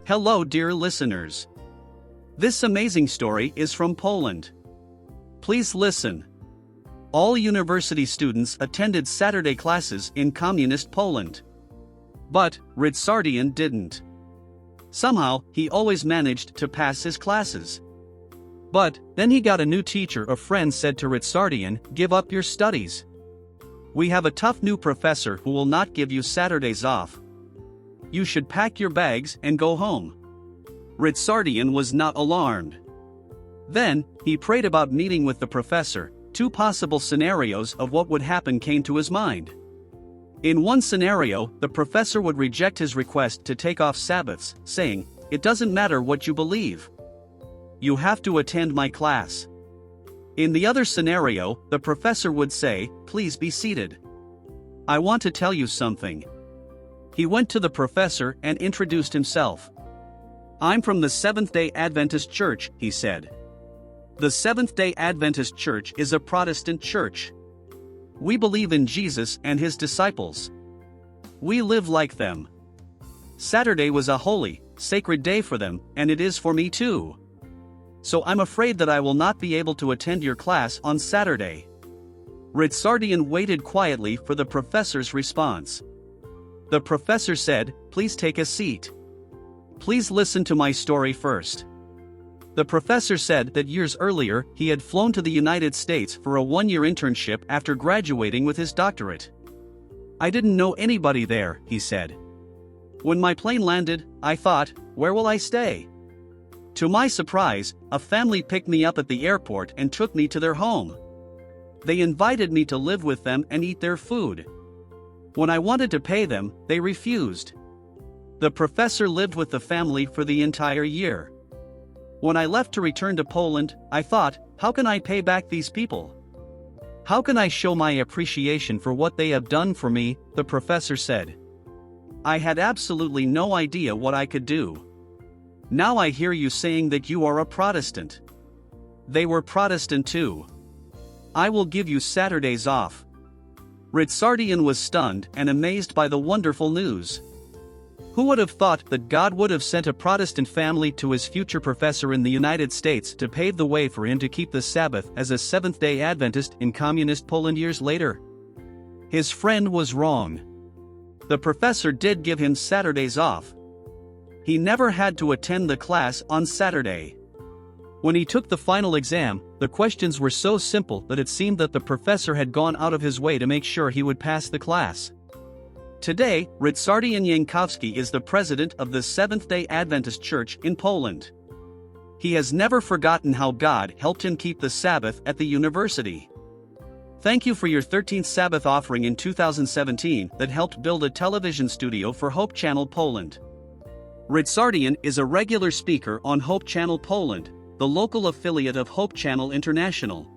Hello, dear listeners. This amazing story is from Poland. Please listen. All university students attended Saturday classes in communist Poland. But Ritsardyan didn't. Somehow, he always managed to pass his classes. But then he got a new teacher. A friend said to Ritsardyan, "Give up your studies. We have a tough new professor who will not give you Saturdays off. You should pack your bags and go home." Ritsardyan was not alarmed. Then, he prayed about meeting with the professor. Two possible scenarios of what would happen came to his mind. In one scenario, the professor would reject his request to take off Sabbaths, saying, "It doesn't matter what you believe. You have to attend my class." In the other scenario, the professor would say, "Please be seated. I want to tell you something." He went to the professor and introduced himself. "I'm from the Seventh-day Adventist Church," he said. The Seventh-day Adventist Church is a Protestant church. We believe in Jesus and his disciples. We live like them. Saturday was a holy, sacred day for them, and it is for me too. So I'm afraid that I will not be able to attend your class on Saturday." Ritsardyan waited quietly for the professor's response. The professor said, "Please take a seat. Please listen to my story first." The professor said that years earlier he had flown to the United States for a one-year internship after graduating with his doctorate. "I didn't know anybody there," he said. "When my plane landed, I thought, where will I stay? To my surprise, a family picked me up at the airport and took me to their home. They invited me to live with them and eat their food. When I wanted to pay them, they refused." The professor lived with the family for the entire year. "When I left to return to Poland, I thought, how can I pay back these people? How can I show my appreciation for what they have done for me?" the professor said. "I had absolutely no idea what I could do. Now I hear you saying that you are a Protestant. They were Protestant too. I will give you Saturdays off." Ritsardyan was stunned and amazed by the wonderful news. Who would have thought that God would have sent a Protestant family to his future professor in the United States to pave the way for him to keep the Sabbath as a Seventh-day Adventist in communist Poland years later? His friend was wrong. The professor did give him Saturdays off. He never had to attend the class on Saturday. When he took the final exam, the questions were so simple that it seemed that the professor had gone out of his way to make sure he would pass the class. Today, Ritsardyan Jankowski is the president of the Seventh-day Adventist Church in Poland. He has never forgotten how God helped him keep the Sabbath at the university. Thank you for your 13th Sabbath offering in 2017 that helped build a television studio for Hope Channel Poland. Ritsardyan is a regular speaker on Hope Channel Poland, the local affiliate of Hope Channel International.